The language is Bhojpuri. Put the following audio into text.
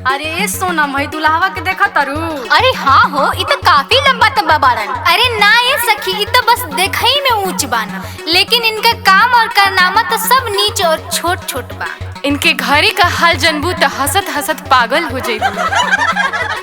अरे सोना मई दुल्हावा के देखा तारू। अरे हाँ हो, इ तो काफी लंबा तब्बा बारन। अरे ना ये सखी, इ तो बस देखई में ऊंच बान, लेकिन इनका काम और कारनामा तो सब नीच और छोट छोट बा। इनके घरे का हाल जनबू त हसत हसत पागल हो जाइबू।